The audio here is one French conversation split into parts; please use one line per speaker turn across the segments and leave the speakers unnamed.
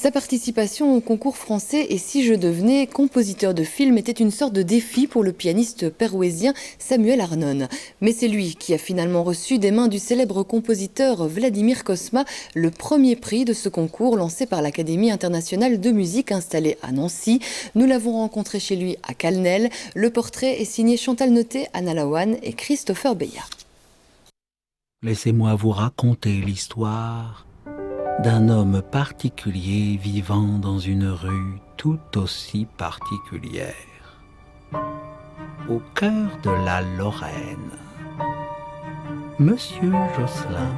Sa participation au concours français Et si je devenais compositeur de film était une sorte de défi pour le pianiste pérouésien Samuel Arnone. Mais c'est lui qui a finalement reçu des mains du célèbre compositeur Vladimir Cosma le premier prix de ce concours lancé par l'Académie internationale de musique installée à Nancy. Nous l'avons rencontré chez lui à Calnel. Le portrait est signé Chantal Noté, Anna Lawan et Christopher Beya.
Laissez-moi vous raconter l'histoire d'un homme particulier vivant dans une rue tout aussi particulière, au cœur de la Lorraine. Monsieur Josselin.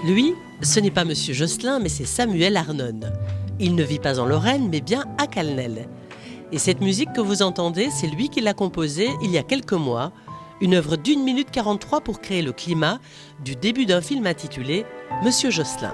Lui, ce n'est pas Monsieur Josselin, mais c'est Samuel Arnone. Il ne vit pas en Lorraine, mais bien à Calnel. Et cette musique que vous entendez, c'est lui qui l'a composée il y a quelques mois, une œuvre d'1 minute 43 pour créer le climat du début d'un film intitulé Monsieur Josselin.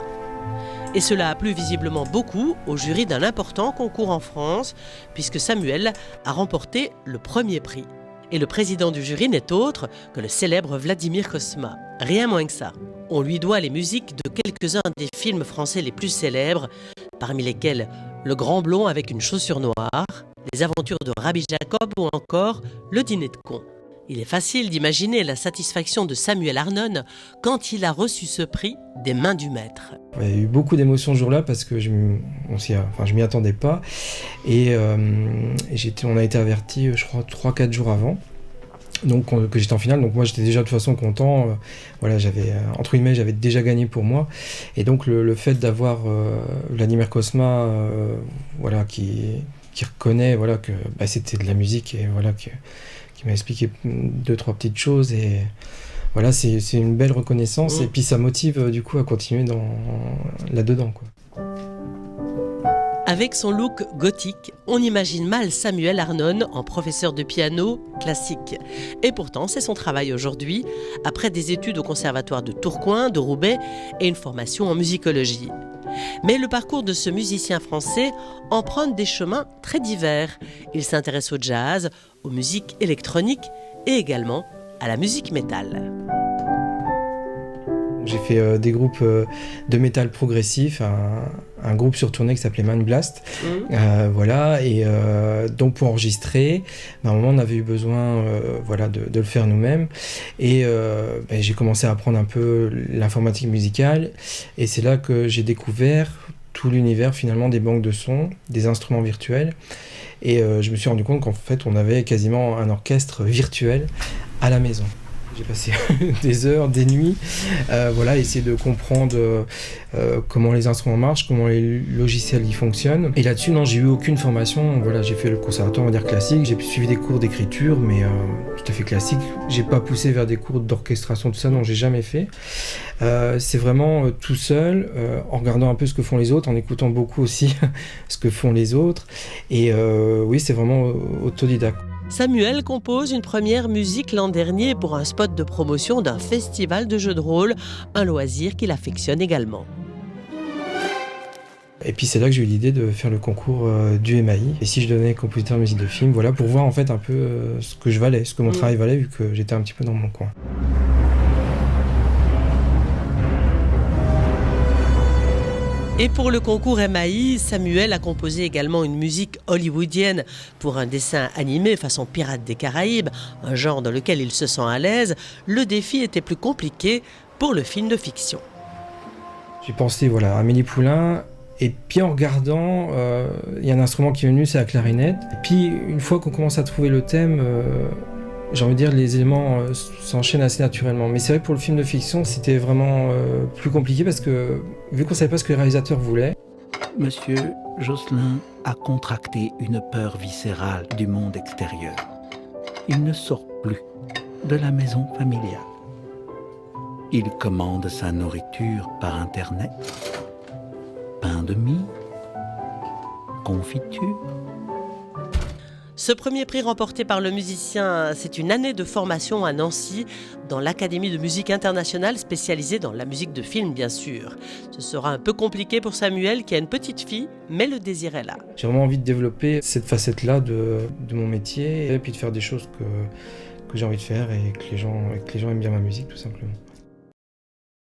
Et cela a plu visiblement beaucoup au jury d'un important concours en France, puisque Samuel a remporté le premier prix. Et le président du jury n'est autre que le célèbre Vladimir Cosma. Rien moins que ça. On lui doit les musiques de quelques-uns des films français les plus célèbres, parmi lesquels Le Grand Blond avec une chaussure noire, Les aventures de Rabbi Jacob ou encore Le Dîner de cons. Il est facile d'imaginer la satisfaction de Samuel Arnone quand il a reçu ce prix des mains du maître.
Il y a eu beaucoup d'émotions ce jour-là parce que je m'y attendais pas. Et on a été avertis, je crois, 3-4 jours avant. Donc que j'étais en finale, donc moi j'étais déjà de toute façon content. J'avais déjà gagné pour moi. Et donc le fait d'avoir Vladimir Cosma, qui reconnaît que c'était de la musique et qui m'a expliqué 2-3 petites choses et voilà, c'est une belle reconnaissance et puis ça motive du coup à continuer là-dedans, quoi.
Avec son look gothique, on imagine mal Samuel Arnone en professeur de piano classique. Et pourtant, c'est son travail aujourd'hui, après des études au conservatoire de Tourcoing, de Roubaix et une formation en musicologie. Mais le parcours de ce musicien français emprunte des chemins très divers. Il s'intéresse au jazz, aux musiques électroniques et également à la musique métal.
J'ai fait des groupes de métal progressif, un groupe sur tournée qui s'appelait Man Blast. Donc pour enregistrer, à un moment on avait eu besoin de le faire nous-mêmes. Et j'ai commencé à apprendre un peu l'informatique musicale. Et c'est là que j'ai découvert tout l'univers finalement des banques de sons, des instruments virtuels. Et je me suis rendu compte qu'en fait on avait quasiment un orchestre virtuel à la maison. J'ai passé des heures, des nuits, essayer de comprendre comment les instruments marchent, comment les logiciels y fonctionnent. Et là-dessus, non, j'ai eu aucune formation. J'ai fait le conservatoire, on va dire classique. J'ai suivi des cours d'écriture, mais tout à fait classique. J'ai pas poussé vers des cours d'orchestration, tout ça, non, j'ai jamais fait. C'est vraiment tout seul, en regardant un peu ce que font les autres, en écoutant beaucoup aussi ce que font les autres. Et oui, c'est vraiment autodidacte.
Samuel compose une première musique l'an dernier pour un spot de promotion d'un festival de jeux de rôle, un loisir qu'il affectionne également.
Et puis c'est là que j'ai eu l'idée de faire le concours du MAI. Et si je devenais compositeur de musique de film, pour voir en fait un peu ce que je valais, ce que mon travail valait, vu que j'étais un petit peu dans mon coin.
Et pour le concours MAI, Samuel a composé également une musique hollywoodienne pour un dessin animé façon Pirates des Caraïbes, un genre dans lequel il se sent à l'aise. Le défi était plus compliqué pour le film de fiction.
J'ai pensé à Amélie Poulain, et puis en regardant, il y a un instrument qui est venu, c'est la clarinette. Et puis une fois qu'on commence à trouver le thème, j'ai envie de dire les éléments s'enchaînent assez naturellement. Mais c'est vrai que pour le film de fiction, c'était vraiment plus compliqué parce que, vu qu'on ne savait pas ce que le réalisateur voulait.
Monsieur Josselin a contracté une peur viscérale du monde extérieur. Il ne sort plus de la maison familiale. Il commande sa nourriture par Internet. Pain de mie, confiture.
Ce premier prix remporté par le musicien, c'est une année de formation à Nancy, dans l'Académie de musique internationale spécialisée dans la musique de film, bien sûr. Ce sera un peu compliqué pour Samuel, qui a une petite fille, mais le désir est là.
J'ai vraiment envie de développer cette facette-là de mon métier, et puis de faire des choses que j'ai envie de faire et que les gens aiment bien ma musique tout simplement.